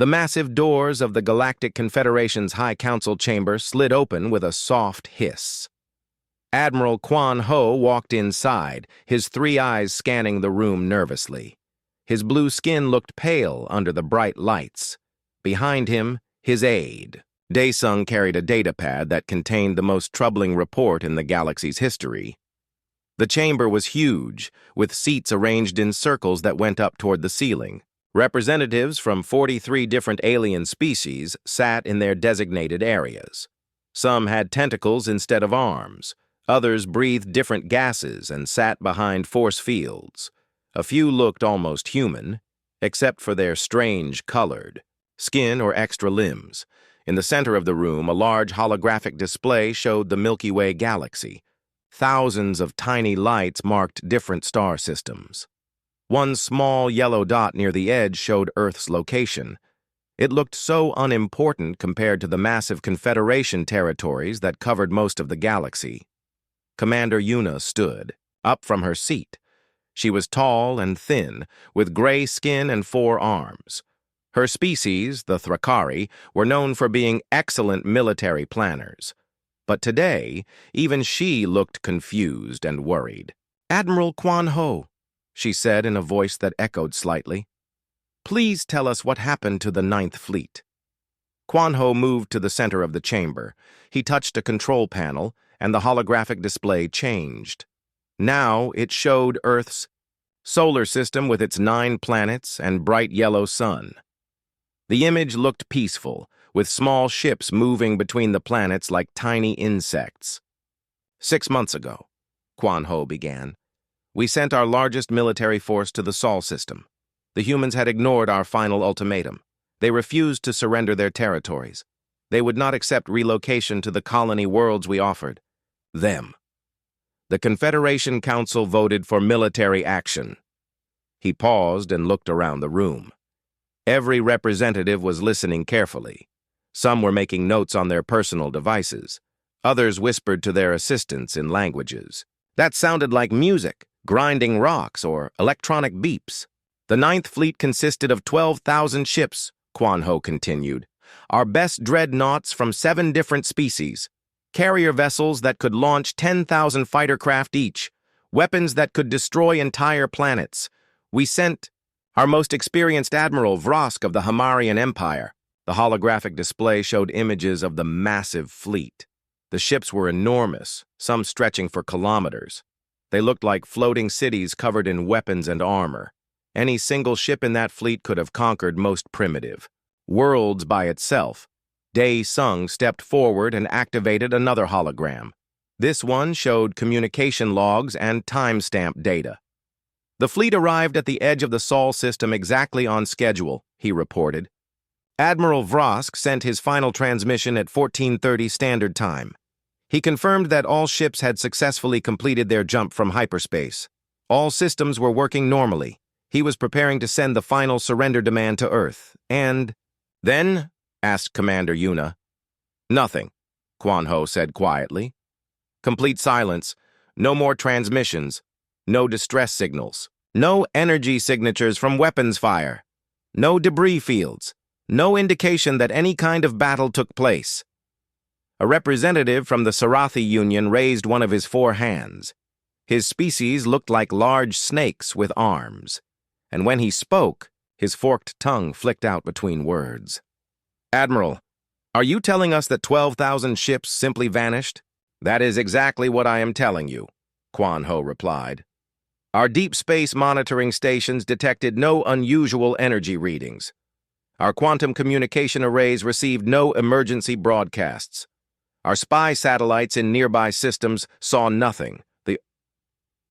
The massive doors of the Galactic Confederation's High Council chamber slid open with a soft hiss. Admiral Quan Ho walked inside, his three eyes scanning the room nervously. His blue skin looked pale under the bright lights. Behind him, his aide. Daesung carried a datapad that contained the most troubling report in the galaxy's history. The chamber was huge, with seats arranged in circles that went up toward the ceiling. Representatives from 43 different alien species sat in their designated areas. Some had tentacles instead of arms. Others breathed different gases and sat behind force fields. A few looked almost human, except for their strange colored skin or extra limbs. In the center of the room, a large holographic display showed the Milky Way galaxy. Thousands of tiny lights marked different star systems. One small yellow dot near the edge showed Earth's location. It looked so unimportant compared to the massive Confederation territories that covered most of the galaxy. Commander Yuna stood, up from her seat. She was tall and thin, with gray skin and 4 arms. Her species, the Thrakari, were known for being excellent military planners. But today, even she looked confused and worried. "Admiral Quan Ho," she said in a voice that echoed slightly. "Please tell us what happened to the Ninth Fleet." Quan Ho moved to the center of the chamber. He touched a control panel, and the holographic display changed. Now it showed Earth's solar system with its 9 planets and bright yellow sun. The image looked peaceful, with small ships moving between the planets like tiny insects. 6 months ago, Quan Ho began, we sent our largest military force to the Sol system. The humans had ignored our final ultimatum. They refused to surrender their territories. They would not accept relocation to the colony worlds we offered them. The Confederation Council voted for military action. He paused and looked around the room. Every representative was listening carefully. Some were making notes on their personal devices. Others whispered to their assistants in languages. That sounded like music, grinding rocks, or electronic beeps. The Ninth Fleet consisted of 12,000 ships, Quan Ho continued. Our best dreadnoughts from 7 different species. Carrier vessels that could launch 10,000 fighter craft each. Weapons that could destroy entire planets. We sent our most experienced Admiral Vrosk of the Hamarian Empire. The holographic display showed images of the massive fleet. The ships were enormous, some stretching for kilometers. They looked like floating cities covered in weapons and armor. Any single ship in that fleet could have conquered most primitive. Worlds by itself. Daesung stepped forward and activated another hologram. This one showed communication logs and timestamp data. The fleet arrived at the edge of the Sol system exactly on schedule, he reported. Admiral Vrosk sent his final transmission at 14:30 Standard Time. He confirmed that all ships had successfully completed their jump from hyperspace. All systems were working normally. He was preparing to send the final surrender demand to Earth. And then, asked Commander Yuna. Nothing, Quan Ho said quietly. Complete silence. No more transmissions. No distress signals. No energy signatures from weapons fire. No debris fields. No indication that any kind of battle took place. A representative from the Sarathi Union raised one of his 4 hands. His species looked like large snakes with arms. And when he spoke, his forked tongue flicked out between words. Admiral, are you telling us that 12,000 ships simply vanished? That is exactly what I am telling you, Quan Ho replied. Our deep space monitoring stations detected no unusual energy readings. Our quantum communication arrays received no emergency broadcasts. Our spy satellites in nearby systems saw nothing. The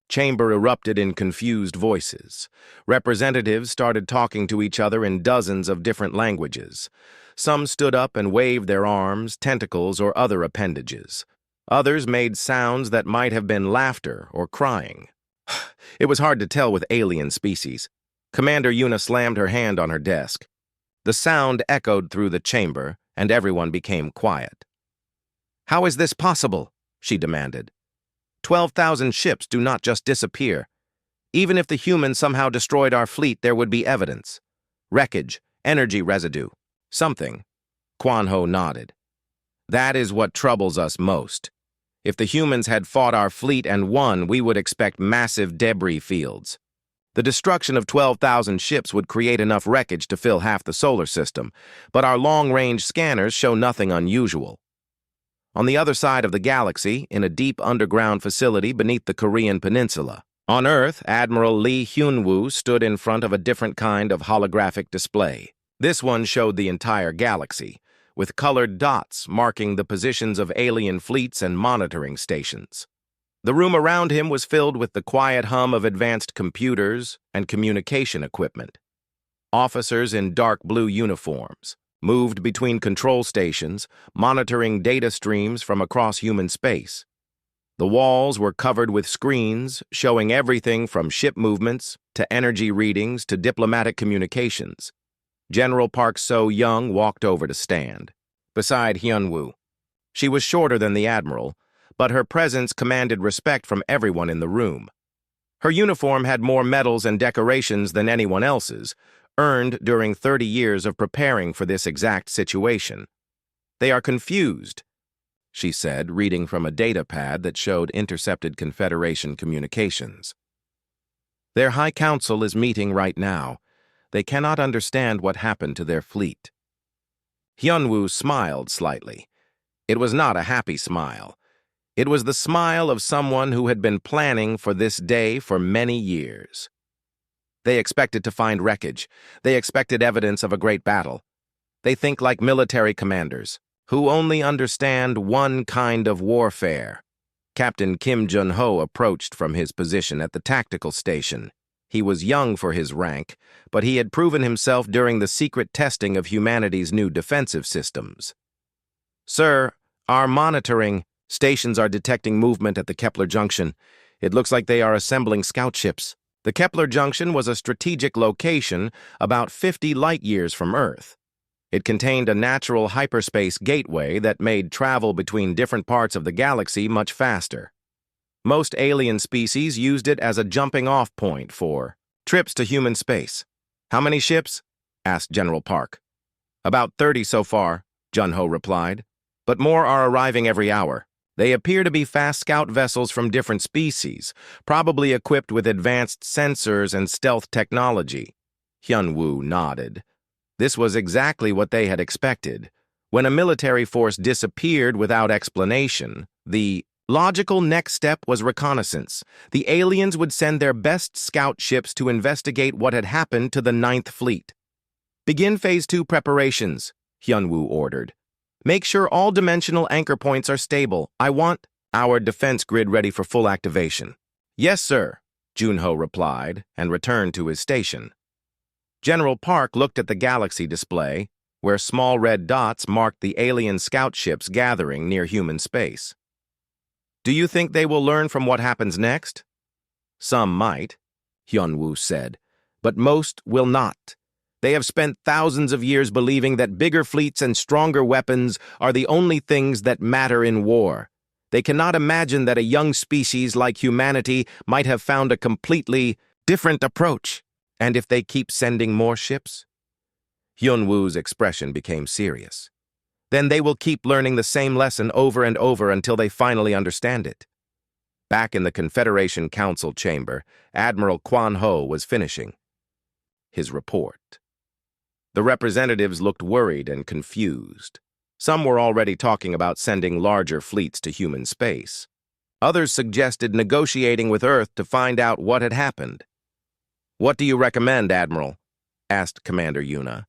chamber erupted in confused voices. Representatives started talking to each other in dozens of different languages. Some stood up and waved their arms, tentacles, or other appendages. Others made sounds that might have been laughter or crying. It was hard to tell with alien species. Commander Yuna slammed her hand on her desk. The sound echoed through the chamber, and everyone became quiet. How is this possible? She demanded. 12,000 ships do not just disappear. Even if the humans somehow destroyed our fleet, there would be evidence. Wreckage, Energy residue. Something. Quan Ho nodded. That is what troubles us most. If the humans had fought our fleet and won, we would expect massive debris fields. The destruction of 12,000 ships would create enough wreckage to fill half the solar system, but our long-range scanners show nothing unusual. On the other side of the galaxy, in a deep underground facility beneath the Korean peninsula, on Earth, Admiral Lee Hyun-woo stood in front of a different kind of holographic display. This one showed the entire galaxy, with colored dots marking the positions of alien fleets and monitoring stations. The room around him was filled with the quiet hum of advanced computers and communication equipment. Officers in dark blue uniforms moved between control stations, monitoring data streams from across human space. The walls were covered with screens showing everything from ship movements to energy readings to diplomatic communications. General Park So-young walked over to stand beside Hyun-woo. She was shorter than the admiral, but her presence commanded respect from everyone in the room. Her uniform had more medals and decorations than anyone else's, earned during 30 years of preparing for this exact situation. They are confused, she said, reading from a data pad that showed intercepted Confederation communications. Their High Council is meeting right now. They cannot understand what happened to their fleet. Hyun-woo smiled slightly. It was not a happy smile. It was the smile of someone who had been planning for this day for many years. They expected to find wreckage. They expected evidence of a great battle. They think like military commanders, who only understand one kind of warfare. Captain Kim Jun-ho approached from his position at the tactical station. He was young for his rank, but he had proven himself during the secret testing of humanity's new defensive systems. Sir, our monitoring stations are detecting movement at the Kepler Junction. It looks like they are assembling scout ships. The Kepler Junction was a strategic location about 50 light-years from Earth. It contained a natural hyperspace gateway that made travel between different parts of the galaxy much faster. Most alien species used it as a jumping-off point for trips to human space. How many ships? Asked General Park. About 30 so far, Jun-ho replied, but more are arriving every hour. They appear to be fast scout vessels from different species, probably equipped with advanced sensors and stealth technology. Hyun-woo nodded. This was exactly what they had expected. When a military force disappeared without explanation, the logical next step was reconnaissance. The aliens would send their best scout ships to investigate what had happened to the Ninth Fleet. Begin Phase 2 preparations, Hyun-woo ordered. Make sure all dimensional anchor points are stable. I want our defense grid ready for full activation. Yes, sir, Jun-ho replied and returned to his station. General Park looked at the galaxy display, where small red dots marked the alien scout ships gathering near human space. Do you think they will learn from what happens next? Some might, Hyun-woo said, but most will not. They have spent thousands of years believing that bigger fleets and stronger weapons are the only things that matter in war. They cannot imagine that a young species like humanity might have found a completely different approach. And if they keep sending more ships? Hyun-woo's expression became serious. Then they will keep learning the same lesson over and over until they finally understand it. Back in the Confederation Council chamber, Admiral Quan Ho was finishing his report. The representatives looked worried and confused. Some were already talking about sending larger fleets to human space. Others suggested negotiating with Earth to find out what had happened. What do you recommend, Admiral? Asked Commander Yuna.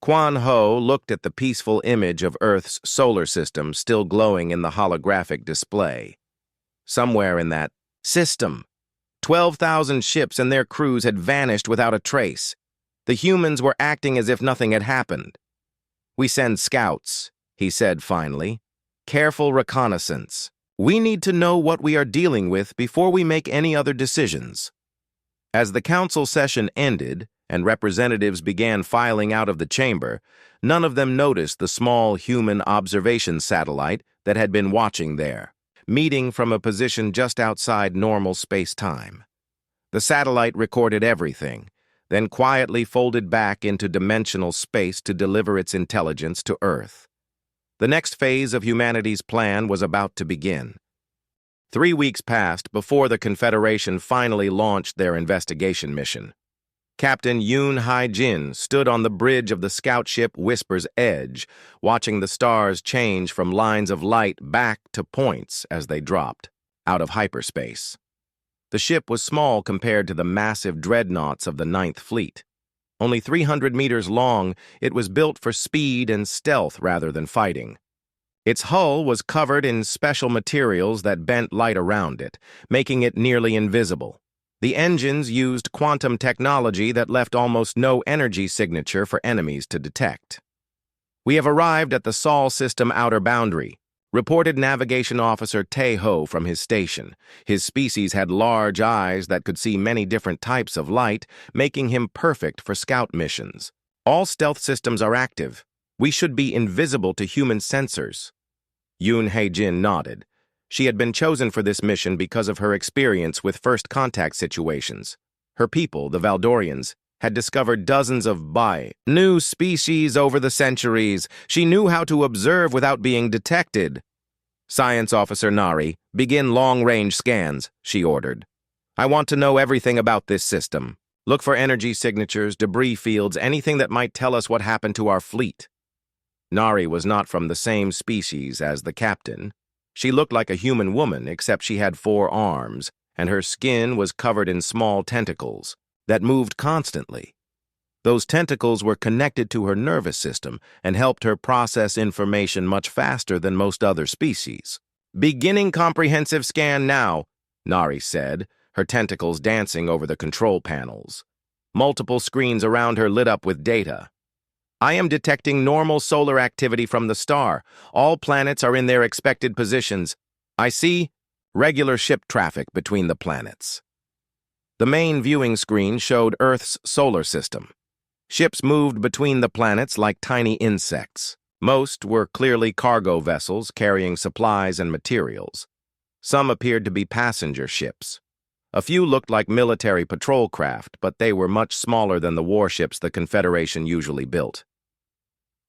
Quan Ho looked at the peaceful image of Earth's solar system still glowing in the holographic display. Somewhere in that system, 12,000 ships and their crews had vanished without a trace. The humans were acting as if nothing had happened. We send scouts, he said finally. Careful reconnaissance. We need to know what we are dealing with before we make any other decisions. As the council session ended and representatives began filing out of the chamber, none of them noticed the small human observation satellite that had been watching there, meeting from a position just outside normal space-time. The satellite recorded everything: then quietly folded back into dimensional space to deliver its intelligence to Earth. The next phase of humanity's plan was about to begin. 3 weeks passed before the Confederation finally launched their investigation mission. Captain Yoon Hae-jin stood on the bridge of the scout ship Whisper's Edge, watching the stars change from lines of light back to points as they dropped out of hyperspace. The ship was small compared to the massive dreadnoughts of the Ninth Fleet. Only 300 meters long, it was built for speed and stealth rather than fighting. Its hull was covered in special materials that bent light around it, making it nearly invisible. The engines used quantum technology that left almost no energy signature for enemies to detect. "We have arrived at the Sol system outer boundary," reported Navigation Officer Tae-ho from his station. His species had large eyes that could see many different types of light, making him perfect for scout missions. "All stealth systems are active. We should be invisible to human sensors." Yoon Hae-jin nodded. She had been chosen for this mission because of her experience with first contact situations. Her people, the Valdorians, had discovered dozens of new species over the centuries. She knew how to observe without being detected. "Science Officer Nari, begin long-range scans," she ordered. "I want to know everything about this system. Look for energy signatures, debris fields, anything that might tell us what happened to our fleet." Nari was not from the same species as the captain. She looked like a human woman, except she had 4 arms, and her skin was covered in small tentacles that moved constantly. Those tentacles were connected to her nervous system and helped her process information much faster than most other species. "Beginning comprehensive scan now," Nari said, her tentacles dancing over the control panels. Multiple screens around her lit up with data. "I am detecting normal solar activity from the star. All planets are in their expected positions. I see regular ship traffic between the planets." The main viewing screen showed Earth's solar system. Ships moved between the planets like tiny insects. Most were clearly cargo vessels carrying supplies and materials. Some appeared to be passenger ships. A few looked like military patrol craft, but they were much smaller than the warships the Confederation usually built.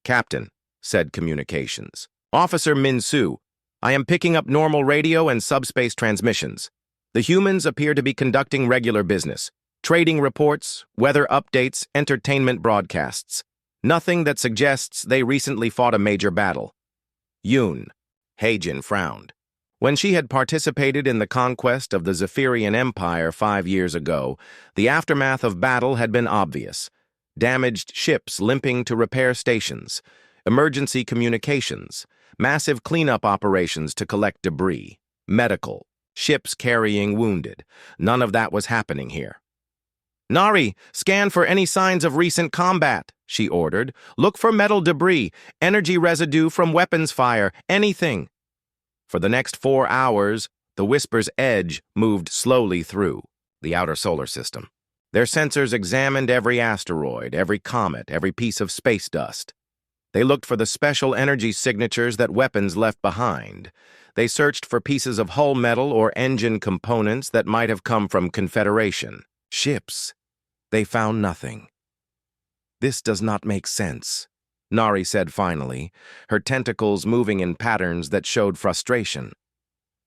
"Captain," said Communications. "Officer Min-soo, I am picking up normal radio and subspace transmissions. The humans appear to be conducting regular business. Trading reports, weather updates, entertainment broadcasts. Nothing that suggests they recently fought a major battle." Yoon Hae-jin frowned. When she had participated in the conquest of the Zephyrian Empire 5 years ago, the aftermath of battle had been obvious. Damaged ships limping to repair stations, emergency communications, massive cleanup operations to collect debris, medical, ships carrying wounded. None of that was happening here. "Nari, scan for any signs of recent combat," she ordered. "Look for metal debris, energy residue from weapons fire, anything." For the next 4 hours, the Whisper's Edge moved slowly through the outer solar system. Their sensors examined every asteroid, every comet, every piece of space dust. They looked for the special energy signatures that weapons left behind. They searched for pieces of hull metal or engine components that might have come from Confederation ships. They found nothing. "This does not make sense," Nari said finally, her tentacles moving in patterns that showed frustration.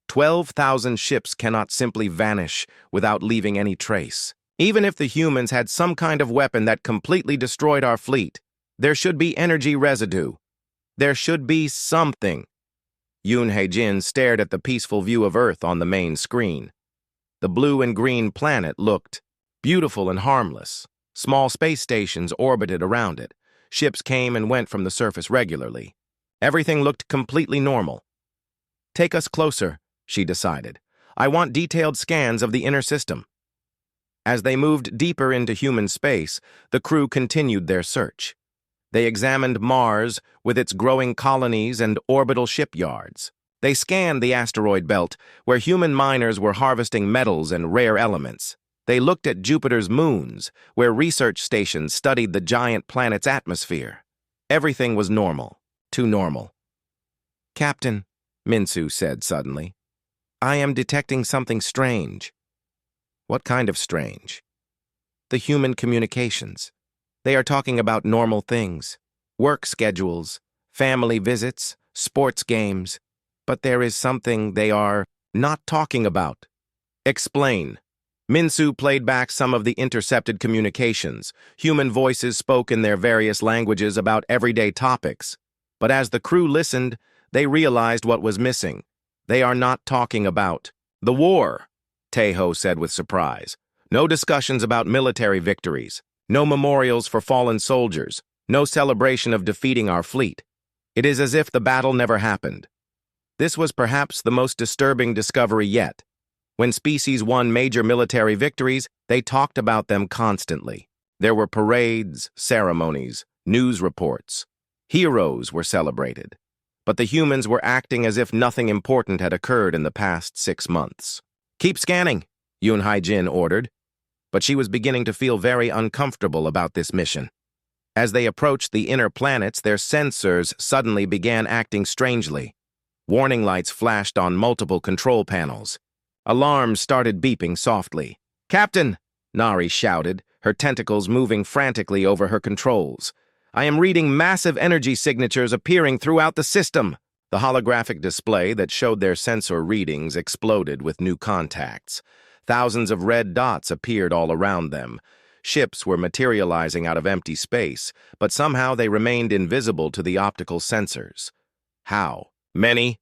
12,000 ships cannot simply vanish without leaving any trace. Even if the humans had some kind of weapon that completely destroyed our fleet, there should be energy residue. There should be something. Yoon Hae-jin stared at the peaceful view of Earth on the main screen. The blue and green planet looked beautiful and harmless. Small space stations orbited around it. Ships came and went from the surface regularly. Everything looked completely normal. "Take us closer," she decided. "I want detailed scans of the inner system." As they moved deeper into human space, the crew continued their search. They examined Mars with its growing colonies and orbital shipyards. They scanned the asteroid belt, where human miners were harvesting metals and rare elements. They looked at Jupiter's moons, where research stations studied the giant planet's atmosphere. Everything was normal, too normal. "Captain," Min-soo said suddenly, "I am detecting something strange." "What kind of strange?" the human communications. They are talking about normal things, work schedules, family visits, sports games, but there is something they are not talking about. Explain. Minsu played back some of the intercepted communications. Human voices spoke in their various languages about everyday topics. But as the crew listened, they realized what was missing. They are not talking about the war, Tejo said with surprise. No discussions about military victories. No memorials for fallen soldiers. No celebration of defeating our fleet. It is as if the battle never happened. This was perhaps the most disturbing discovery yet. When species won major military victories, they talked about them constantly. There were parades, ceremonies, news reports. Heroes were celebrated. But the humans were acting as if nothing important had occurred in the past 6 months. Keep scanning, Yoon Hae-jin ordered. But she was beginning to feel very uncomfortable about this mission. As they approached the inner planets, their sensors suddenly began acting strangely. Warning lights flashed on multiple control panels. Alarms started beeping softly. "Captain!" Nari shouted, her tentacles moving frantically over her controls. "I am reading massive energy signatures appearing throughout the system." The holographic display that showed their sensor readings exploded with new contacts. Thousands of red dots appeared all around them. Ships were materializing out of empty space, but somehow they remained invisible to the optical sensors. "How? Many?"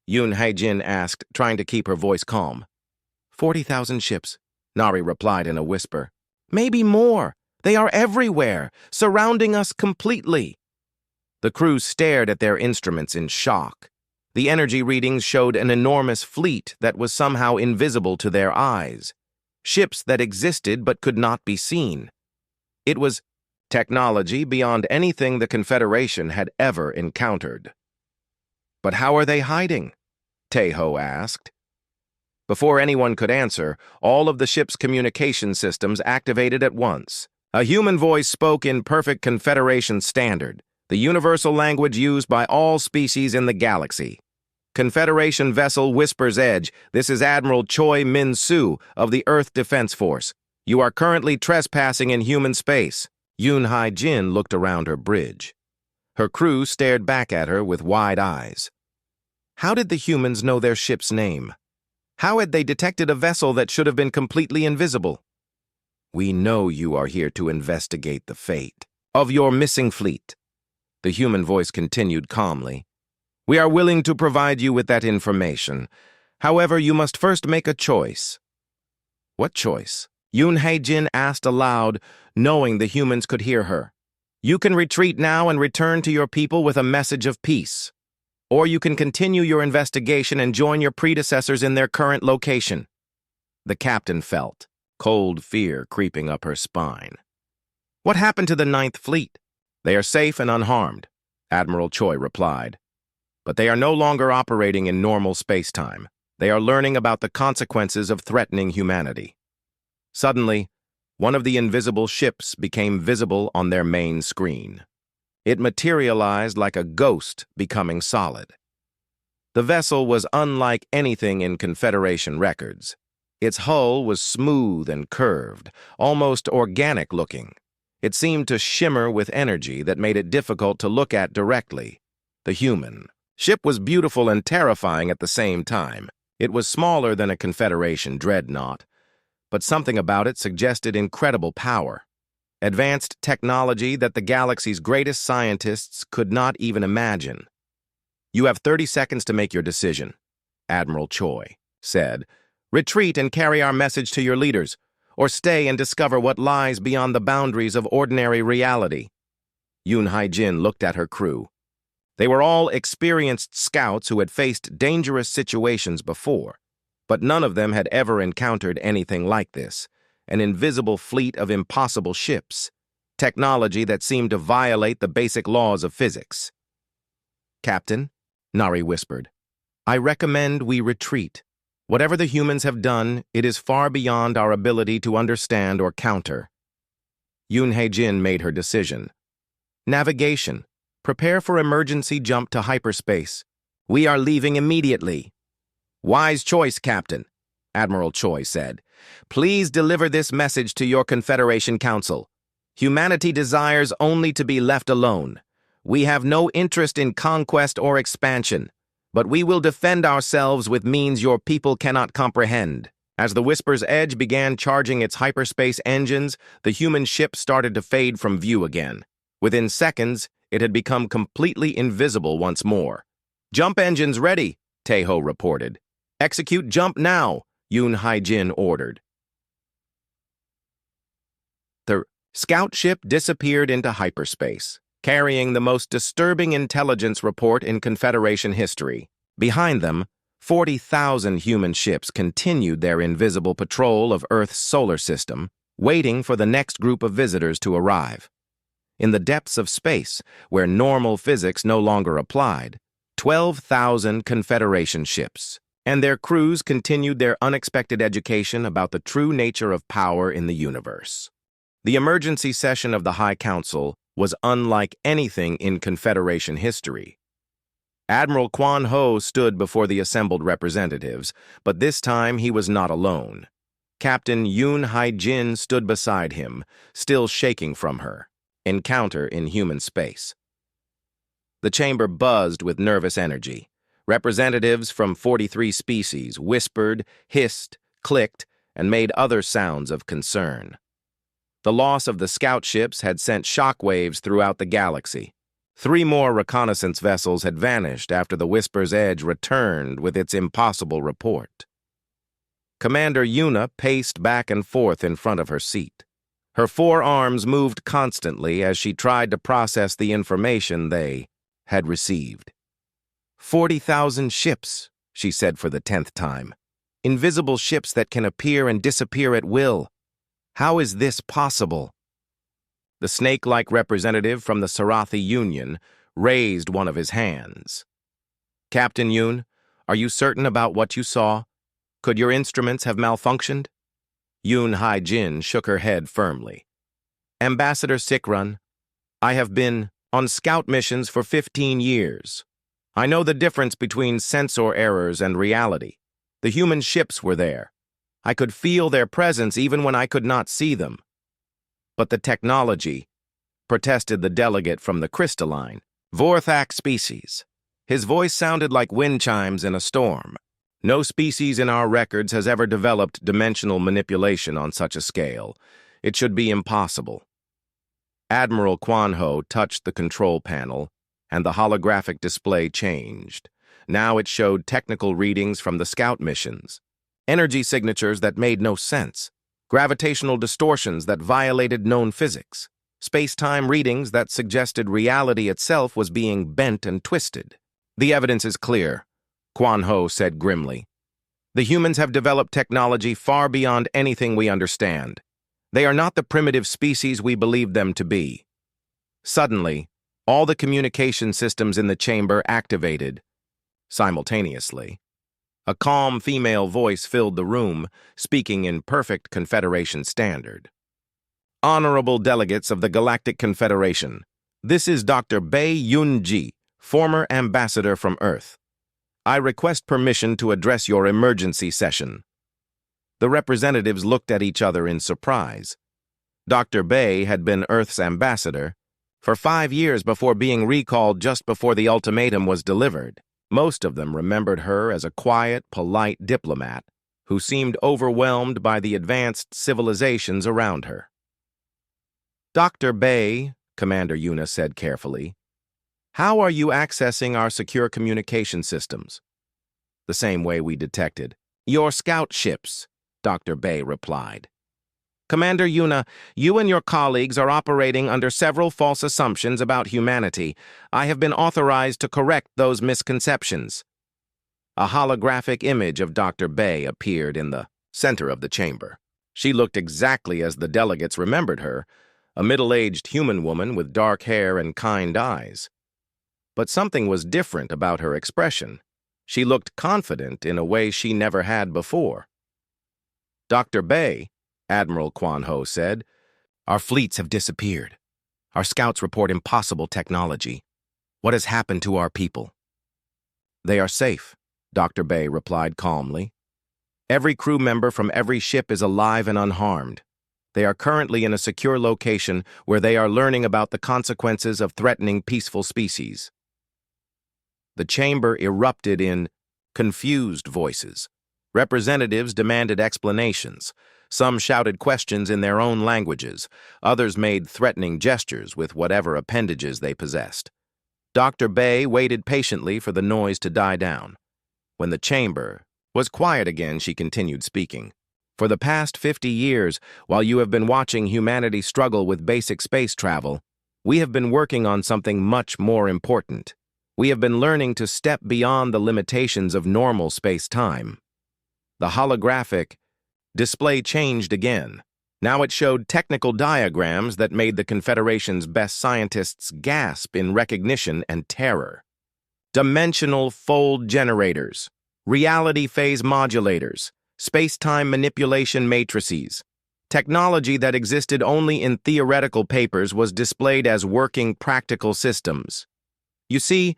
Yoon Hae-jin asked, trying to keep her voice calm. 40,000 ships, Nari replied in a whisper. "Maybe more. They are everywhere, surrounding us completely." The crew stared at their instruments in shock. The energy readings showed an enormous fleet that was somehow invisible to their eyes. Ships that existed but could not be seen. It was technology beyond anything the Confederation had ever encountered. "But how are they hiding?" Tejo asked. Before anyone could answer, all of the ship's communication systems activated at once. A human voice spoke in perfect Confederation standard, the universal language used by all species in the galaxy. "Confederation vessel Whisper's Edge, this is Admiral Choi Min-soo of the Earth Defense Force. You are currently trespassing in human space." Yoon Hae-jin looked around her bridge. Her crew stared back at her with wide eyes. How did the humans know their ship's name? How had they detected a vessel that should have been completely invisible? "We know you are here to investigate the fate of your missing fleet," the human voice continued calmly. "We are willing to provide you with that information. However, you must first make a choice." "What choice?" Yoon Hae-jin asked aloud, knowing the humans could hear her. "You can retreat now and return to your people with a message of peace. Or you can continue your investigation and join your predecessors in their current location." The captain felt cold fear creeping up her spine. "What happened to the Ninth Fleet?" "They are safe and unharmed," Admiral Choi replied. "But they are no longer operating in normal space-time. They are learning about the consequences of threatening humanity." Suddenly, one of the invisible ships became visible on their main screen. It materialized like a ghost becoming solid. The vessel was unlike anything in Confederation records. Its hull was smooth and curved, almost organic-looking. It seemed to shimmer with energy that made it difficult to look at directly. The human ship was beautiful and terrifying at the same time. It was smaller than a Confederation dreadnought, but something about it suggested incredible power. Advanced technology that the galaxy's greatest scientists could not even imagine. "You have 30 seconds to make your decision," Admiral Choi said. "Retreat and carry our message to your leaders, or stay and discover what lies beyond the boundaries of ordinary reality." Yoon Hae-jin looked at her crew. They were all experienced scouts who had faced dangerous situations before, but none of them had ever encountered anything like this. An invisible fleet of impossible ships, technology that seemed to violate the basic laws of physics. "Captain," Nari whispered, "I recommend we retreat. Whatever the humans have done, it is far beyond our ability to understand or counter." Yoon Hae-jin made her decision. "Navigation. Prepare for emergency jump to hyperspace. We are leaving immediately." "Wise choice, Captain." Admiral Choi said. "Please deliver this message to your Confederation Council. Humanity desires only to be left alone. We have no interest in conquest or expansion, but we will defend ourselves with means your people cannot comprehend." As the Whisper's Edge began charging its hyperspace engines, the human ship started to fade from view again. Within seconds, it had become completely invisible once more. "Jump engines ready," Taeho reported. "Execute jump now," Yoon Hae-jin ordered. The scout ship disappeared into hyperspace, carrying the most disturbing intelligence report in Confederation history. Behind them, 40,000 human ships continued their invisible patrol of Earth's solar system, waiting for the next group of visitors to arrive. In the depths of space, where normal physics no longer applied, 12,000 Confederation ships, and their crews continued their unexpected education about the true nature of power in the universe. The emergency session of the High Council was unlike anything in Confederation history. Admiral Kwon Ho stood before the assembled representatives, but this time he was not alone. Captain Yoon Hae-jin stood beside him, still shaking from her. Encounter in human space. The chamber buzzed with nervous energy. Representatives from 43 species whispered, hissed, clicked, and made other sounds of concern. The loss of the scout ships had sent shockwaves throughout the galaxy. 3 more reconnaissance vessels had vanished after the Whisper's Edge returned with its impossible report. Commander Yuna paced back and forth in front of her seat. Her forearms moved constantly as she tried to process the information they had received. 40,000 ships, she said for the 10th time. Invisible ships that can appear and disappear at will. How is this possible? The snake-like representative from the Sarathi Union raised one of his hands. "Captain Yoon, are you certain about what you saw? Could your instruments have malfunctioned?" Yoon Hae-jin shook her head firmly. "Ambassador Sikrun, I have been on scout missions for 15 years. I know the difference between sensor errors and reality. The human ships were there. I could feel their presence even when I could not see them. But the technology," protested the delegate from the crystalline, Vorthak species. His voice sounded like wind chimes in a storm. "No species in our records has ever developed dimensional manipulation on such a scale. It should be impossible." Admiral Kwon Ho touched the control panel, and the holographic display changed. Now it showed technical readings from the scout missions, energy signatures that made no sense, gravitational distortions that violated known physics, space-time readings that suggested reality itself was being bent and twisted. "The evidence is clear," Kwon Ho said grimly. "The humans have developed technology far beyond anything we understand. They are not the primitive species we believed them to be." Suddenly, all the communication systems in the chamber activated simultaneously. A calm female voice filled the room, speaking in perfect Confederation standard. "Honorable delegates of the Galactic Confederation, this is Dr. Bae Yoon-ji, former ambassador from Earth. I request permission to address your emergency session." The representatives looked at each other in surprise. Dr. Bae had been Earth's ambassador for 5 years before being recalled just before the ultimatum was delivered. Most of them remembered her as a quiet, polite diplomat who seemed overwhelmed by the advanced civilizations around her. "Dr. Bae," Commander Yuna said carefully, "how are you accessing our secure communication systems?" "The same way we detected your scout ships," Dr. Bae replied. "Commander Yuna, you and your colleagues are operating under several false assumptions about humanity. I have been authorized to correct those misconceptions." A holographic image of Dr. Bae appeared in the center of the chamber. She looked exactly as the delegates remembered her, a middle-aged human woman with dark hair and kind eyes. But something was different about her expression. She looked confident in a way she never had before. "Dr. Bae," Admiral Kwon Ho said, "our fleets have disappeared. Our scouts report impossible technology. What has happened to our people?" "They are safe," Dr. Bae replied calmly. Every crew member from every ship is alive and unharmed. They are currently in a secure location where they are learning about the consequences of threatening peaceful species. The chamber erupted in confused voices. Representatives demanded explanations. Some shouted questions in their own languages. Others made threatening gestures with whatever appendages they possessed. Dr. Bay waited patiently for the noise to die down. When the chamber was quiet again, she continued speaking. For the past 50 years, while you have been watching humanity struggle with basic space travel, we have been working on something much more important. We have been learning to step beyond the limitations of normal space-time. The holographic display changed again. Now it showed technical diagrams that made the Confederation's best scientists gasp in recognition and terror. Dimensional fold generators, reality phase modulators, space-time manipulation matrices. Technology that existed only in theoretical papers was displayed as working practical systems. You see,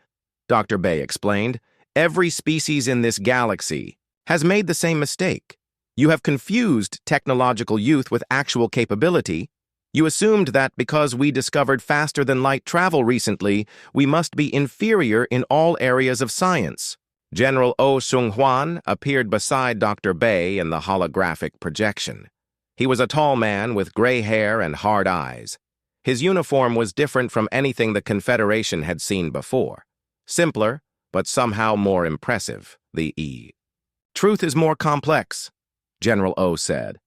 Dr. Bay explained, every species in this galaxy has made the same mistake. You have confused technological youth with actual capability. You assumed that because we discovered faster-than-light travel recently, we must be inferior in all areas of science. General Oh Seung-hwan appeared beside Dr. Bay in the holographic projection. He was a tall man with gray hair and hard eyes. His uniform was different from anything the Confederation had seen before. Simpler, but somehow more impressive, the E. Truth is more complex, General Oh said.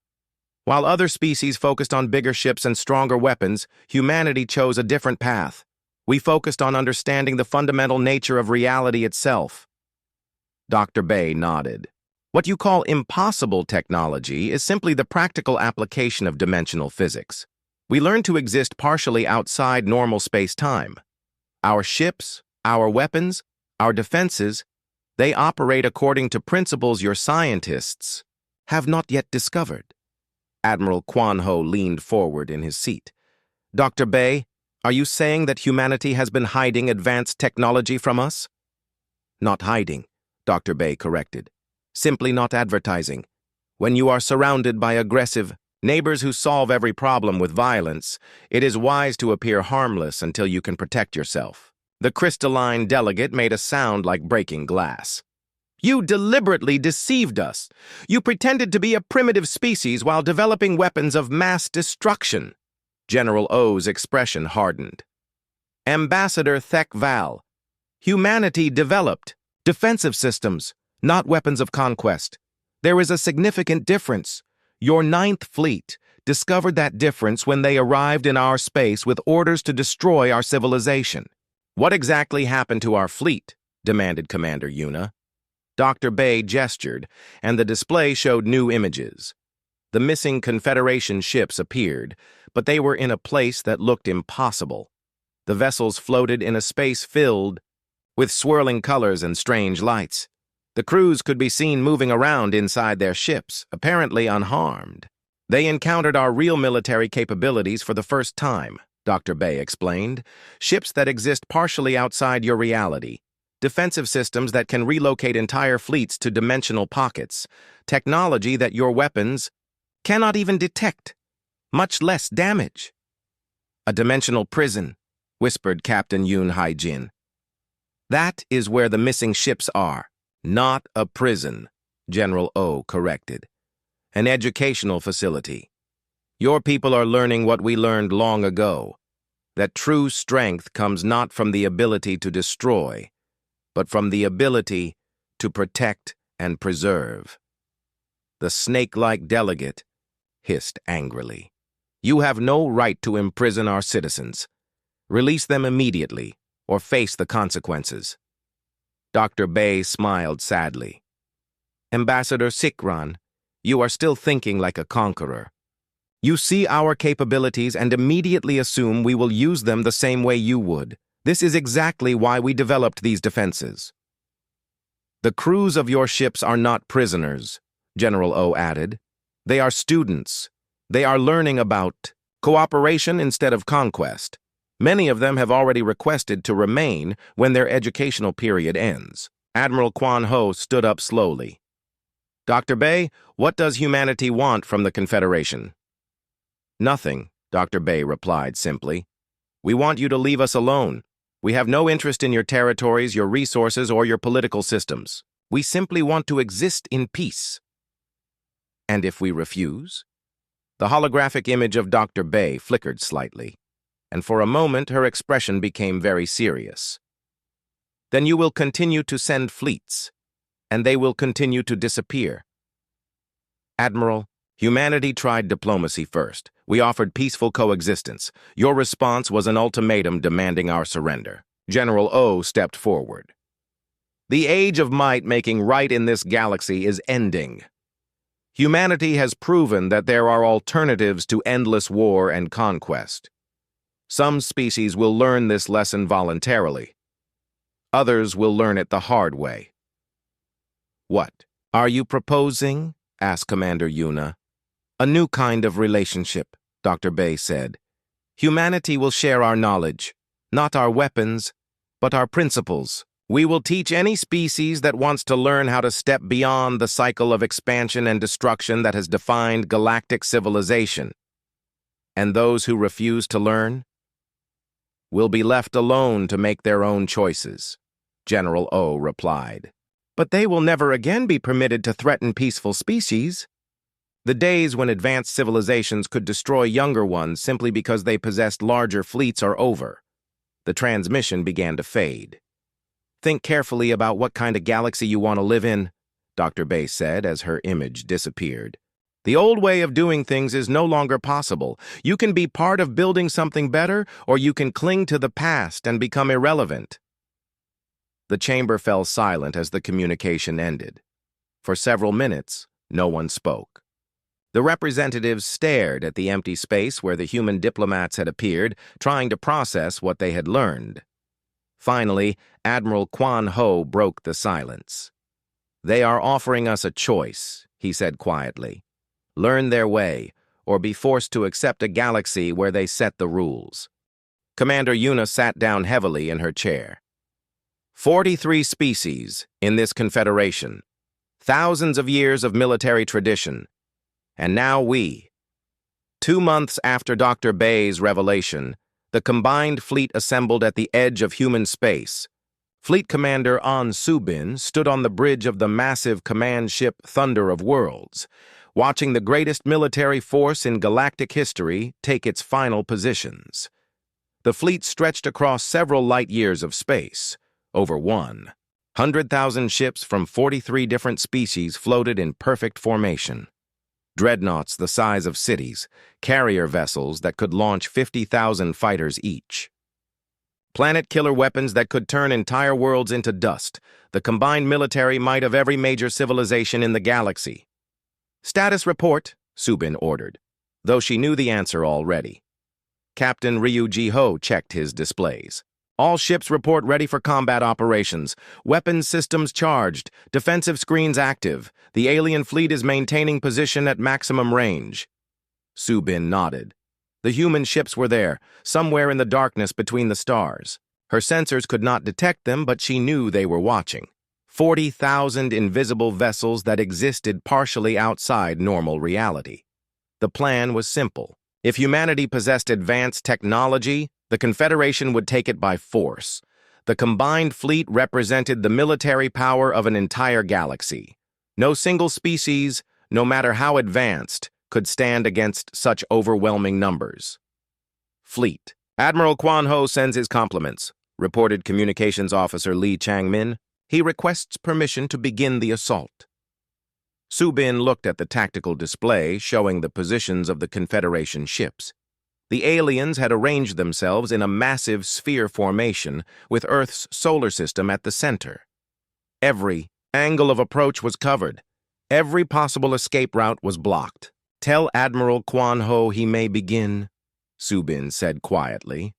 While other species focused on bigger ships and stronger weapons, humanity chose a different path. We focused on understanding the fundamental nature of reality itself. Dr. Bay nodded. What you call impossible technology is simply the practical application of dimensional physics. We learned to exist partially outside normal space-time. Our ships, our weapons, our defenses, they operate according to principles your scientists have not yet discovered. Admiral Kwan Ho leaned forward in his seat. Dr. Bay, are you saying that humanity has been hiding advanced technology from us? Not hiding, Dr. Bay corrected. Simply not advertising. When you are surrounded by aggressive neighbors who solve every problem with violence, it is wise to appear harmless until you can protect yourself. The crystalline delegate made a sound like breaking glass. You deliberately deceived us. You pretended to be a primitive species while developing weapons of mass destruction. General O's expression hardened. Ambassador Thek Val, humanity developed defensive systems, not weapons of conquest. There is a significant difference. Your Ninth Fleet discovered that difference when they arrived in our space with orders to destroy our civilization. What exactly happened to our fleet? Demanded Commander Yuna. Dr. Bay gestured, and the display showed new images. The missing Confederation ships appeared, but they were in a place that looked impossible. The vessels floated in a space filled with swirling colors and strange lights. The crews could be seen moving around inside their ships, apparently unharmed. They encountered our real military capabilities for the first time, Dr. Bay explained. Ships that exist partially outside your reality. Defensive systems that can relocate entire fleets to dimensional pockets. Technology that your weapons cannot even detect, much less damage. A dimensional prison, whispered Captain Yoon Hai-jin. That is where the missing ships are. Not a prison, General O corrected. An educational facility. Your people are learning what we learned long ago, that true strength comes not from the ability to destroy, but from the ability to protect and preserve. The snake-like delegate hissed angrily. You have no right to imprison our citizens. Release them immediately, or face the consequences. Dr. Bay smiled sadly. Ambassador Sikran, you are still thinking like a conqueror. You see our capabilities and immediately assume we will use them the same way you would. This is exactly why we developed these defenses. The crews of your ships are not prisoners, General O added. They are students. They are learning about cooperation instead of conquest. Many of them have already requested to remain when their educational period ends. Admiral Kwan Ho stood up slowly. Dr. Bay, what does humanity want from the Confederation? Nothing, Dr. Bay replied simply. We want you to leave us alone. We have no interest in your territories, your resources, or your political systems. We simply want to exist in peace. And if we refuse? The holographic image of Dr. Bay flickered slightly, and for a moment her expression became very serious. Then you will continue to send fleets, and they will continue to disappear. Admiral, humanity tried diplomacy first. We offered peaceful coexistence. Your response was an ultimatum demanding our surrender. General O stepped forward. The age of might making right in this galaxy is ending. Humanity has proven that there are alternatives to endless war and conquest. Some species will learn this lesson voluntarily. Others will learn it the hard way. What are you proposing? Asked Commander Yuna. A new kind of relationship, Dr. Bay said. Humanity will share our knowledge, not our weapons, but our principles. We will teach any species that wants to learn how to step beyond the cycle of expansion and destruction that has defined galactic civilization. And those who refuse to learn will be left alone to make their own choices, General O replied. But they will never again be permitted to threaten peaceful species. The days when advanced civilizations could destroy younger ones simply because they possessed larger fleets are over. The transmission began to fade. Think carefully about what kind of galaxy you want to live in, Dr. Bay said as her image disappeared. The old way of doing things is no longer possible. You can be part of building something better, or you can cling to the past and become irrelevant. The chamber fell silent as the communication ended. For several minutes, no one spoke. The representatives stared at the empty space where the human diplomats had appeared, trying to process what they had learned. Finally, Admiral Quan Ho broke the silence. They are offering us a choice, he said quietly. Learn their way, or be forced to accept a galaxy where they set the rules. Commander Yuna sat down heavily in her chair. 43 species in this confederation, thousands of years of military tradition, and now we. 2 months after Dr. Bay's revelation, the combined fleet assembled at the edge of human space. Fleet Commander An Subin stood on the bridge of the massive command ship Thunder of Worlds, watching the greatest military force in galactic history take its final positions. The fleet stretched across several light years of space. Over 100,000 ships from 43 different species floated in perfect formation. Dreadnoughts the size of cities, carrier vessels that could launch 50,000 fighters each. Planet-killer weapons that could turn entire worlds into dust, the combined military might of every major civilization in the galaxy. Status report, Subin ordered, though she knew the answer already. Captain Ryu Ji-ho checked his displays. All ships report ready for combat operations. Weapons systems charged. Defensive screens active. The alien fleet is maintaining position at maximum range. Subin nodded. The human ships were there, somewhere in the darkness between the stars. Her sensors could not detect them, but she knew they were watching. 40,000 invisible vessels that existed partially outside normal reality. The plan was simple. If humanity possessed advanced technology, the Confederation would take it by force. The combined fleet represented the military power of an entire galaxy. No single species, no matter how advanced, could stand against such overwhelming numbers. Fleet. Admiral Quan Ho sends his compliments, reported Communications Officer Lee Changmin. He requests permission to begin the assault. Subin looked at the tactical display showing the positions of the Confederation ships. The aliens had arranged themselves in a massive sphere formation with Earth's solar system at the center. Every angle of approach was covered. Every possible escape route was blocked. Tell Admiral Quan Ho he may begin, Subin said quietly.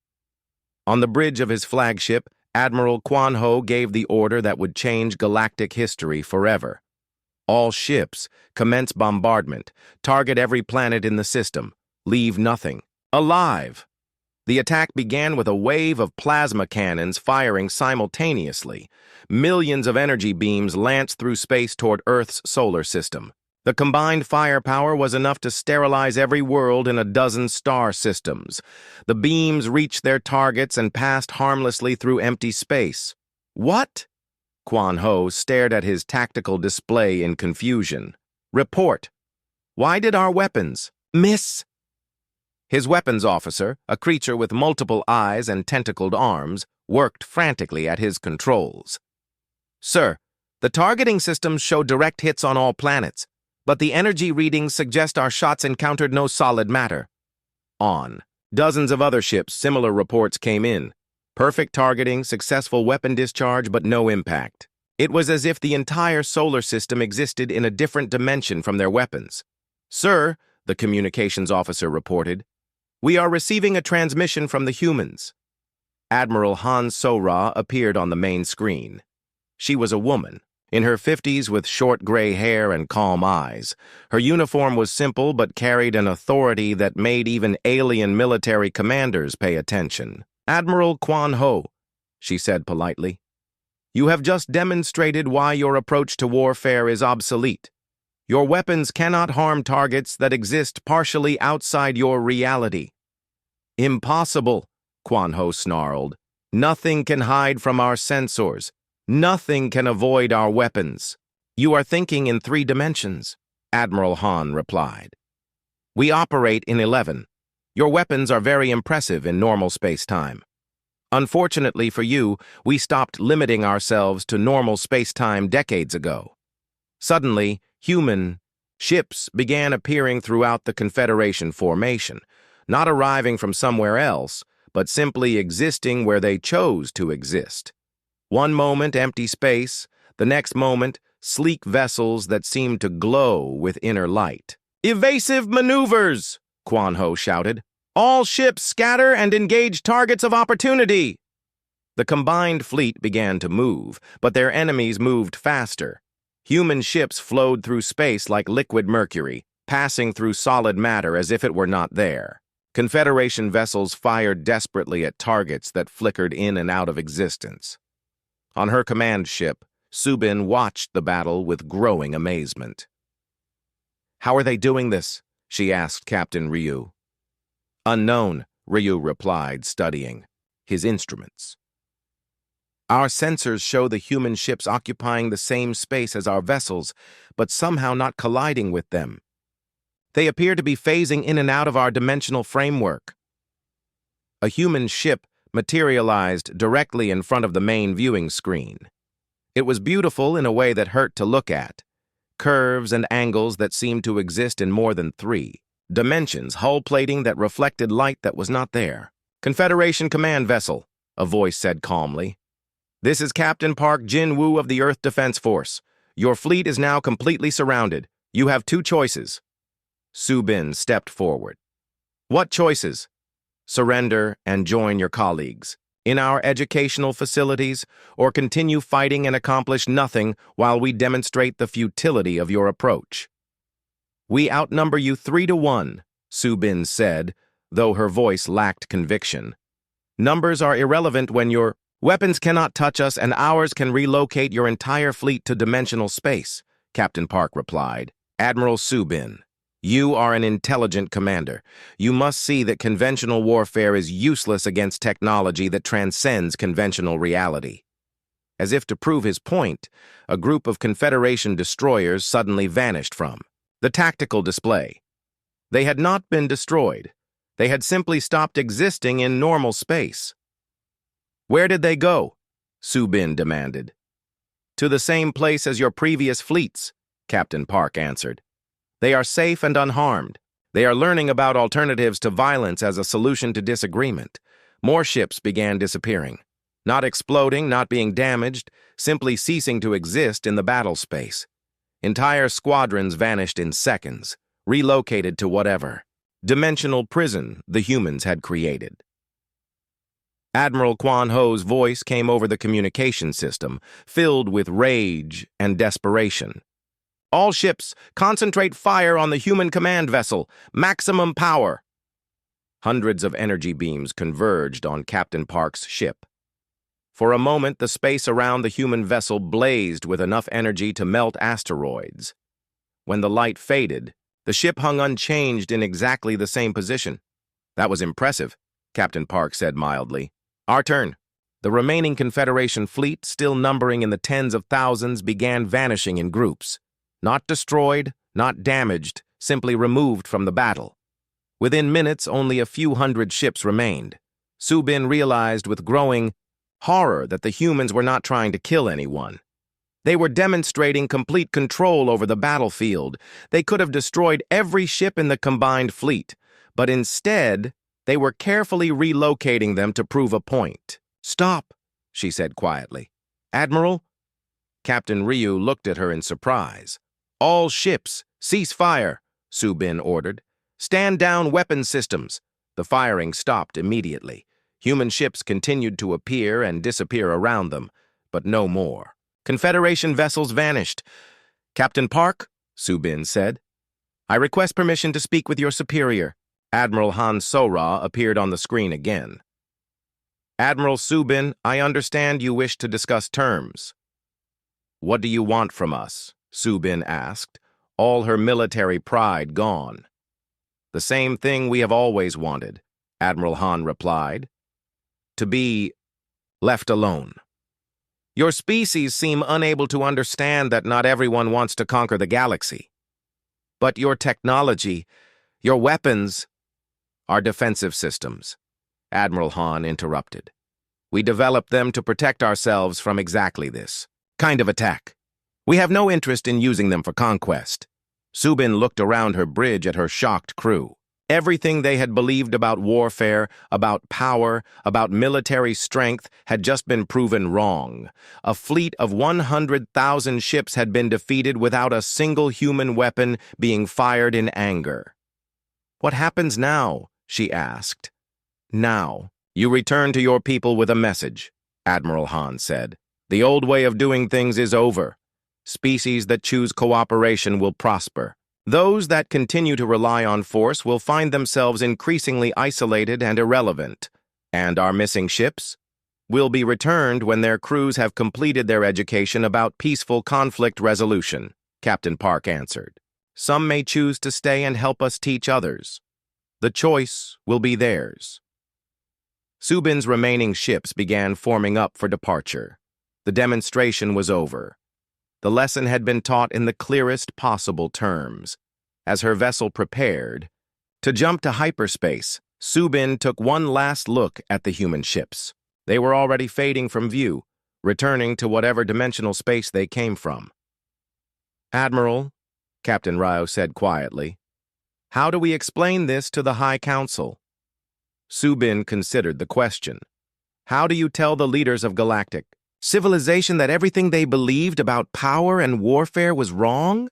On the bridge of his flagship, Admiral Quan Ho gave the order that would change galactic history forever. All ships, commence bombardment. Target every planet in the system. Leave nothing alive. The attack began with a wave of plasma cannons firing simultaneously. Millions of energy beams lanced through space toward Earth's solar system. The combined firepower was enough to sterilize every world in a dozen star systems. The beams reached their targets and passed harmlessly through empty space. What? Quan Ho stared at his tactical display in confusion. Report. Why did our weapons miss? His weapons officer, a creature with multiple eyes and tentacled arms, worked frantically at his controls. Sir, the targeting systems show direct hits on all planets, but the energy readings suggest our shots encountered no solid matter. On. Dozens of other ships, similar reports came in. Perfect targeting, successful weapon discharge, but no impact. It was as if the entire solar system existed in a different dimension from their weapons. Sir, the communications officer reported, we are receiving a transmission from the humans. Admiral Han So-Ra appeared on the main screen. She was a woman, in her 50s with short gray hair and calm eyes. Her uniform was simple but carried an authority that made even alien military commanders pay attention. Admiral Quan Ho, she said politely, you have just demonstrated why your approach to warfare is obsolete. Your weapons cannot harm targets that exist partially outside your reality. Impossible, Quan Ho snarled. Nothing can hide from our sensors. Nothing can avoid our weapons. You are thinking in 3 dimensions, Admiral Han replied. We operate in 11. Your weapons are very impressive in normal space-time. Unfortunately for you, we stopped limiting ourselves to normal space-time decades ago. Suddenly, human ships began appearing throughout the Confederation formation, not arriving from somewhere else, but simply existing where they chose to exist. One moment, empty space, the next moment, sleek vessels that seemed to glow with inner light. Evasive maneuvers, Quan Ho shouted. All ships scatter and engage targets of opportunity. The combined fleet began to move, but their enemies moved faster. Human ships flowed through space like liquid mercury, passing through solid matter as if it were not there. Confederation vessels fired desperately at targets that flickered in and out of existence. On her command ship, Subin watched the battle with growing amazement. How are they doing this? She asked Captain Ryu. Unknown, Ryu replied, studying his instruments. Our sensors show the human ships occupying the same space as our vessels, but somehow not colliding with them. They appear to be phasing in and out of our dimensional framework. A human ship materialized directly in front of the main viewing screen. It was beautiful in a way that hurt to look at. Curves and angles that seemed to exist in more than 3 dimensions, hull plating that reflected light that was not there. Confederation command vessel, a voice said calmly. This is Captain Park Jin-Woo of the Earth Defense Force. Your fleet is now completely surrounded. You have 2 choices. Subin stepped forward. What choices? Surrender and join your colleagues in our educational facilities, or continue fighting and accomplish nothing while we demonstrate the futility of your approach. We outnumber you 3-1, Subin said, though her voice lacked conviction. Numbers are irrelevant when your weapons cannot touch us and ours can relocate your entire fleet to dimensional space, Captain Park replied. Admiral Subin, you are an intelligent commander. You must see that conventional warfare is useless against technology that transcends conventional reality. As if to prove his point, a group of Confederation destroyers suddenly vanished from the tactical display. They had not been destroyed. They had simply stopped existing in normal space. Where did they go? Subin demanded. To the same place as your previous fleets, Captain Park answered. They are safe and unharmed. They are learning about alternatives to violence as a solution to disagreement. More ships began disappearing. Not exploding, not being damaged, simply ceasing to exist in the battle space. Entire squadrons vanished in seconds, relocated to whatever dimensional prison the humans had created. Admiral Quan Ho's voice came over the communication system, filled with rage and desperation. All ships, concentrate fire on the human command vessel. Maximum power. Hundreds of energy beams converged on Captain Park's ship. For a moment, the space around the human vessel blazed with enough energy to melt asteroids. When the light faded, the ship hung unchanged in exactly the same position. "That was impressive," Captain Park said mildly. "Our turn." The remaining Confederation fleet, still numbering in the tens of thousands, began vanishing in groups. Not destroyed, not damaged, simply removed from the battle. Within minutes, only a few hundred ships remained. Subin realized with growing horror that the humans were not trying to kill anyone. They were demonstrating complete control over the battlefield. They could have destroyed every ship in the combined fleet, but instead, they were carefully relocating them to prove a point. "Stop," she said quietly. "Admiral?" Captain Ryu looked at her in surprise. "All ships, cease fire," Subin ordered. "Stand down weapon systems." The firing stopped immediately. Human ships continued to appear and disappear around them, but no more. Confederation vessels vanished. "Captain Park," Subin said, "I request permission to speak with your superior." Admiral Han Sora appeared on the screen again. "Admiral Subin, I understand you wish to discuss terms." "What do you want from us?" Subin asked, all her military pride gone. "The same thing we have always wanted," Admiral Han replied. "To be left alone. Your species seem unable to understand that not everyone wants to conquer the galaxy. But your technology, your weapons, are defensive systems," Admiral Han interrupted. "We developed them to protect ourselves from exactly this kind of attack. We have no interest in using them for conquest." Subin looked around her bridge at her shocked crew. Everything they had believed about warfare, about power, about military strength had just been proven wrong. A fleet of 100,000 ships had been defeated without a single human weapon being fired in anger. "What happens now?" she asked. "Now, you return to your people with a message," Admiral Han said. "The old way of doing things is over. Species that choose cooperation will prosper. Those that continue to rely on force will find themselves increasingly isolated and irrelevant. And our missing ships will be returned when their crews have completed their education about peaceful conflict resolution," Captain Park answered. "Some may choose to stay and help us teach others. The choice will be theirs." Subin's remaining ships began forming up for departure. The demonstration was over. The lesson had been taught in the clearest possible terms. As her vessel prepared to jump to hyperspace, Subin took one last look at the human ships. They were already fading from view, returning to whatever dimensional space they came from. "Admiral," Captain Ryo said quietly, "how do we explain this to the High Council?" Subin considered the question. "How do you tell the leaders of Galactic civilization that everything they believed about power and warfare was wrong?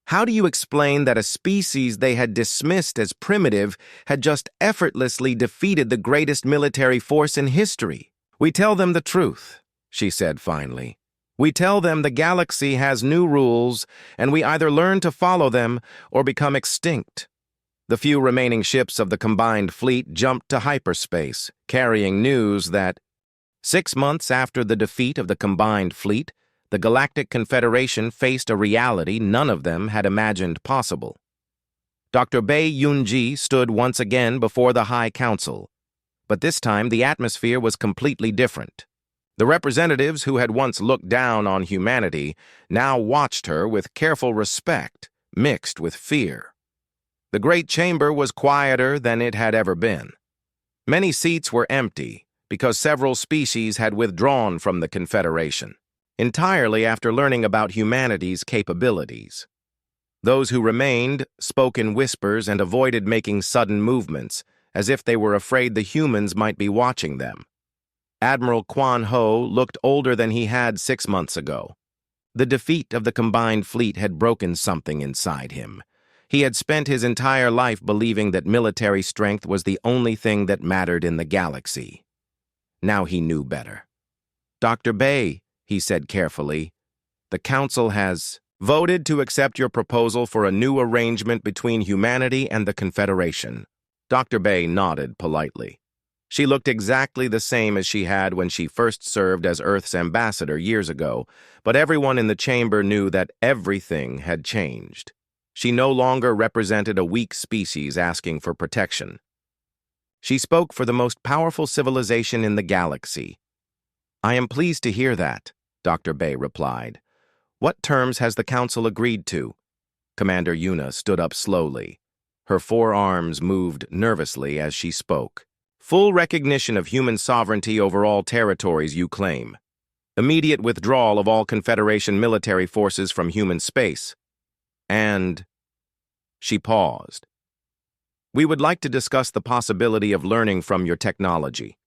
How do you explain that a species they had dismissed as primitive had just effortlessly defeated the greatest military force in history?" "We tell them the truth," she said finally. "We tell them the galaxy has new rules, and we either learn to follow them or become extinct." The few remaining ships of the combined fleet jumped to hyperspace, carrying news that 6 months after the defeat of the combined fleet, the Galactic Confederation faced a reality none of them had imagined possible. Dr. Bei Yunji stood once again before the High Council, but this time the atmosphere was completely different. The representatives who had once looked down on humanity now watched her with careful respect, mixed with fear. The great chamber was quieter than it had ever been. Many seats were empty, because several species had withdrawn from the Confederation, entirely after learning about humanity's capabilities. Those who remained spoke in whispers and avoided making sudden movements, as if they were afraid the humans might be watching them. Admiral Quan Ho looked older than he had 6 months ago. The defeat of the combined fleet had broken something inside him. He had spent his entire life believing that military strength was the only thing that mattered in the galaxy. Now he knew better. "Dr. Bei," he said carefully, "the Council has voted to accept your proposal for a new arrangement between humanity and the Confederation. Dr. Bay nodded politely. She looked exactly the same as she had when she first served as Earth's ambassador years ago, but everyone in the chamber knew that everything had changed. She no longer represented a weak species asking for protection. She spoke for the most powerful civilization in the galaxy. "I am pleased to hear that," Dr. Bay replied. "What terms has the Council agreed to?" Commander Yuna stood up slowly. Her forearms moved nervously as she spoke. "Full recognition of human sovereignty over all territories you claim. Immediate withdrawal of all Confederation military forces from human space. And..." She paused. "We would like to discuss the possibility of learning from your technology."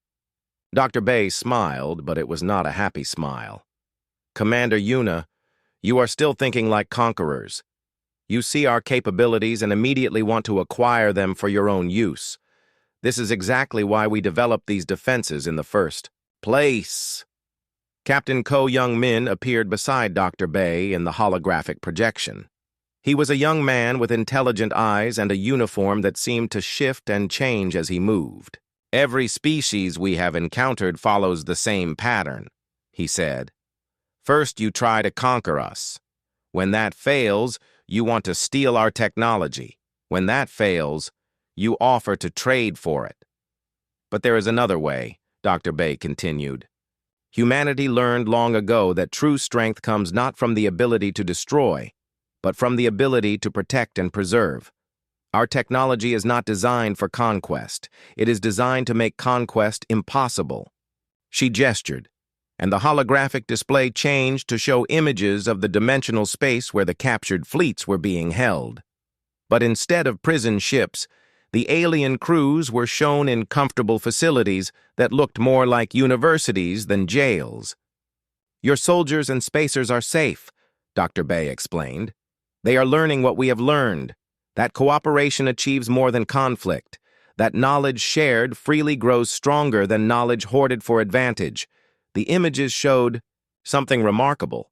Dr. Bay smiled, but it was not a happy smile. "Commander Yuna, you are still thinking like conquerors. You see our capabilities and immediately want to acquire them for your own use. This is exactly why we developed these defenses in the first place." Captain Ko Young-min appeared beside Dr. Bay in the holographic projection. He was a young man with intelligent eyes and a uniform that seemed to shift and change as he moved. "Every species we have encountered follows the same pattern," he said. "First, you try to conquer us. When that fails, you want to steal our technology. When that fails, you offer to trade for it. But there is another way," Dr. Bay continued. "Humanity learned long ago that true strength comes not from the ability to destroy, but from the ability to protect and preserve. Our technology is not designed for conquest. It is designed to make conquest impossible." She gestured, and the holographic display changed to show images of the dimensional space where the captured fleets were being held. But instead of prison ships, the alien crews were shown in comfortable facilities that looked more like universities than jails. "Your soldiers and spacers are safe," Dr. Bay explained. "They are learning what we have learned. That cooperation achieves more than conflict. That knowledge shared freely grows stronger than knowledge hoarded for advantage." The images showed something remarkable.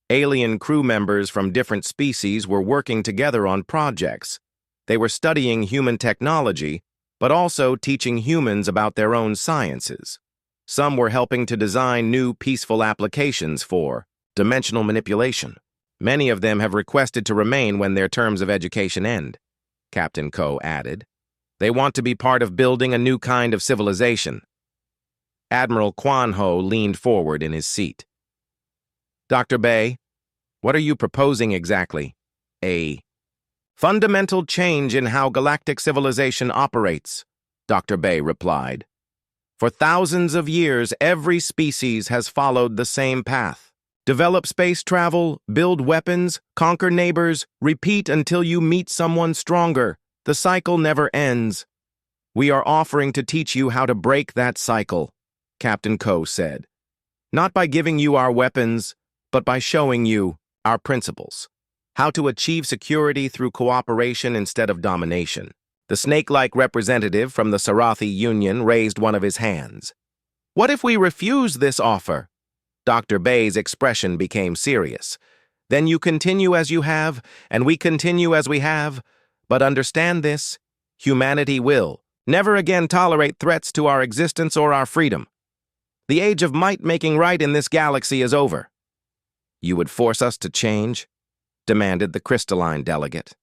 Alien crew members from different species were working together on projects. They were studying human technology, but also teaching humans about their own sciences. Some were helping to design new peaceful applications for dimensional manipulation. "Many of them have requested to remain when their terms of education end," Captain Ko added. "They want to be part of building a new kind of civilization." Admiral Quan Ho leaned forward in his seat. "Dr. Bay, what are you proposing exactly?" "A fundamental change in how galactic civilization operates," Dr. Bay replied. "For thousands of years, every species has followed the same path. Develop space travel, build weapons, conquer neighbors, repeat until you meet someone stronger. The cycle never ends. We are offering to teach you how to break that cycle," Captain Ko said. "Not by giving you our weapons, but by showing you our principles. How to achieve security through cooperation instead of domination." The snake-like representative from the Sarathi Union raised one of his hands. "What if we refuse this offer?" Dr. Bay's expression became serious. "Then you continue as you have, and we continue as we have. But understand this, humanity will never again tolerate threats to our existence or our freedom. The age of might making right in this galaxy is over." "You would force us to change?" demanded the crystalline delegate.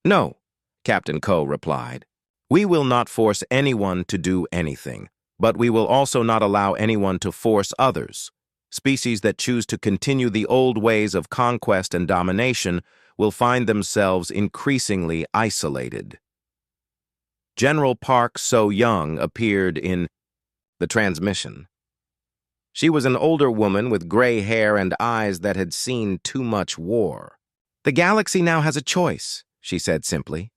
"No," Captain Ko replied. "We will not force anyone to do anything, but we will also not allow anyone to force others. Species that choose to continue the old ways of conquest and domination will find themselves increasingly isolated." General Park So-young appeared in the transmission. She was an older woman with gray hair and eyes that had seen too much war. "The galaxy now has a choice," she said simply.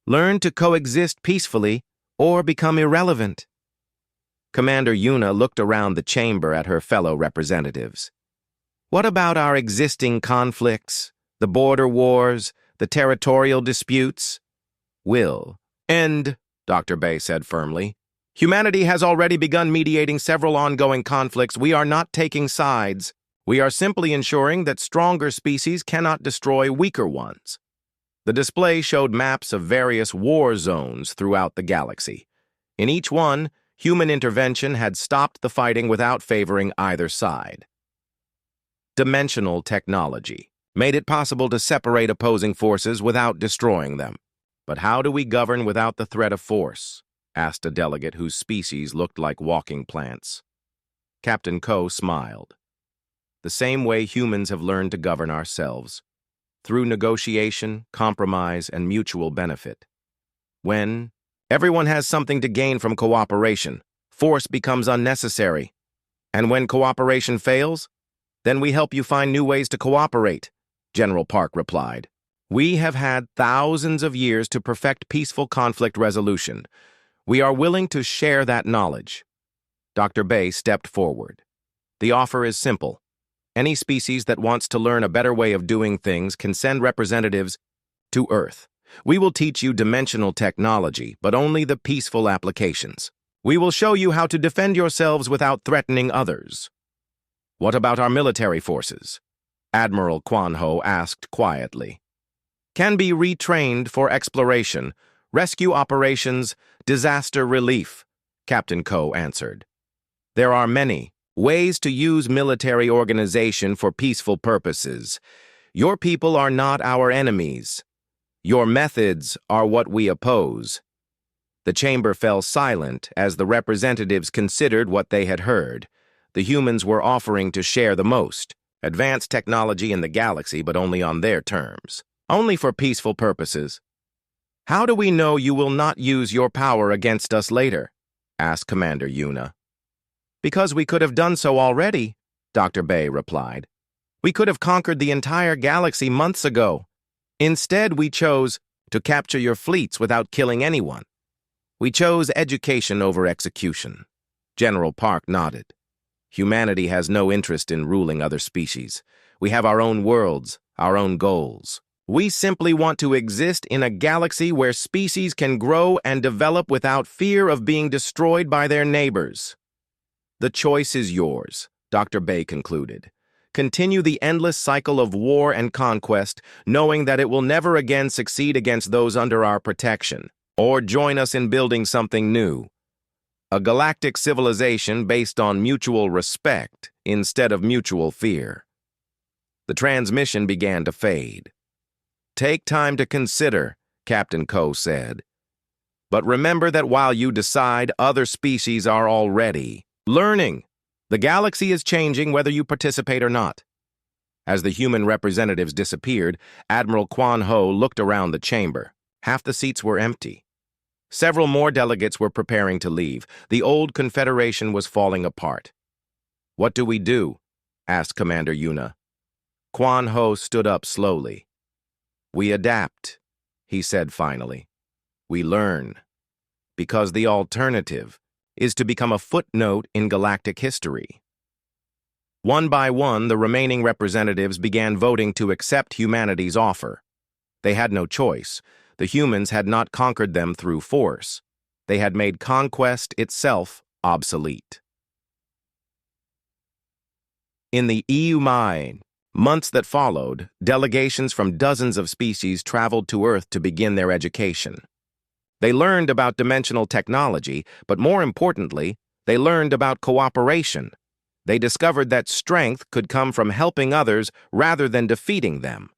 "Learn to coexist peacefully or become irrelevant." Commander Yuna looked around the chamber at her fellow representatives. "What about our existing conflicts, the border wars, the territorial disputes?" "Will end," Dr. Bay said firmly. "Humanity has already begun mediating several ongoing conflicts. We are not taking sides. We are simply ensuring that stronger species cannot destroy weaker ones. The display showed maps of various war zones throughout the galaxy. In each one, human intervention had stopped the fighting without favoring either side. Dimensional technology made it possible to separate opposing forces without destroying them. But how do we govern without the threat of force? Asked a delegate whose species looked like walking plants. Captain Ko smiled. The same way humans have learned to govern ourselves, through negotiation, compromise, and mutual benefit. When everyone has something to gain from cooperation, force becomes unnecessary. And when cooperation fails, then we help you find new ways to cooperate, General Park replied. We have had thousands of years to perfect peaceful conflict resolution. We are willing to share that knowledge. Dr. Bay stepped forward. The offer is simple. Any species that wants to learn a better way of doing things can send representatives to Earth. We will teach you dimensional technology, but only the peaceful applications. We will show you how to defend yourselves without threatening others. What about our military forces? Admiral Quan Ho asked quietly. Can be retrained for exploration, rescue operations, disaster relief, Captain Ko answered. There are many ways to use military organization for peaceful purposes. Your people are not our enemies. Your methods are what we oppose. The chamber fell silent as the representatives considered what they had heard. The humans were offering to share the most advanced technology in the galaxy, but only on their terms. Only for peaceful purposes. How do we know you will not use your power against us later? Asked Commander Yuna. Because we could have done so already, Dr. Bay replied. We could have conquered the entire galaxy months ago. Instead, we chose to capture your fleets without killing anyone. We chose education over execution. General Park nodded. Humanity has no interest in ruling other species. We have our own worlds, our own goals. We simply want to exist in a galaxy where species can grow and develop without fear of being destroyed by their neighbors. The choice is yours, Dr. Bay concluded. Continue the endless cycle of war and conquest, knowing that it will never again succeed against those under our protection, or join us in building something new. A galactic civilization based on mutual respect instead of mutual fear. The transmission began to fade. Take time to consider, Captain Ko said. But remember that while you decide, other species are already learning. The galaxy is changing whether you participate or not. As the human representatives disappeared, Admiral Quan Ho looked around the chamber. Half the seats were empty. Several more delegates were preparing to leave. The old Confederation was falling apart. What do we do? Asked Commander Yuna. Quan Ho stood up slowly. We adapt, he said finally. We learn. Because the alternative is to become a footnote in galactic history. One by one, the remaining representatives began voting to accept humanity's offer. They had no choice. The humans had not conquered them through force. They had made conquest itself obsolete. In the months that followed, delegations from dozens of species traveled to Earth to begin their education. They learned about dimensional technology, but more importantly, they learned about cooperation. They discovered that strength could come from helping others rather than defeating them.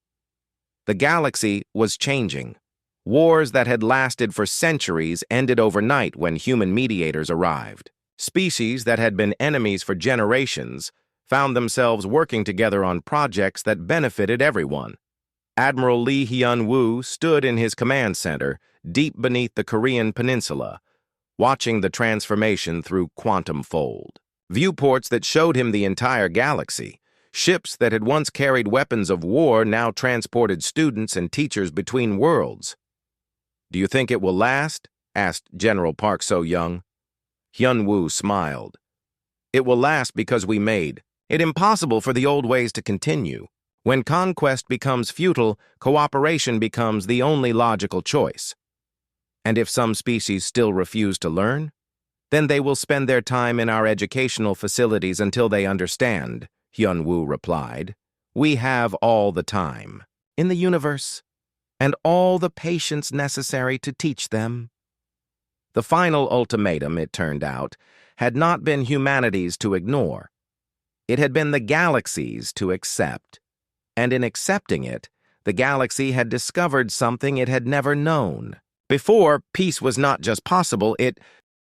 The galaxy was changing. Wars that had lasted for centuries ended overnight when human mediators arrived. Species that had been enemies for generations found themselves working together on projects that benefited everyone. Admiral Lee Hyun-woo stood in his command center, deep beneath the Korean peninsula, watching the transformation through quantum fold. Viewports that showed him the entire galaxy. Ships that had once carried weapons of war now transported students and teachers between worlds. Do you think it will last? Asked General Park So-young. Hyun-woo smiled. It will last because we made it impossible for the old ways to continue. When conquest becomes futile, cooperation becomes the only logical choice. And if some species still refuse to learn, then they will spend their time in our educational facilities until they understand, Hyun-woo replied. We have all the time in the universe. and all the patience necessary to teach them. The final ultimatum, it turned out, had not been humanity's to ignore. It had been the galaxy's to accept. And in accepting it, the galaxy had discovered something it had never known. Before, peace was not just possible, it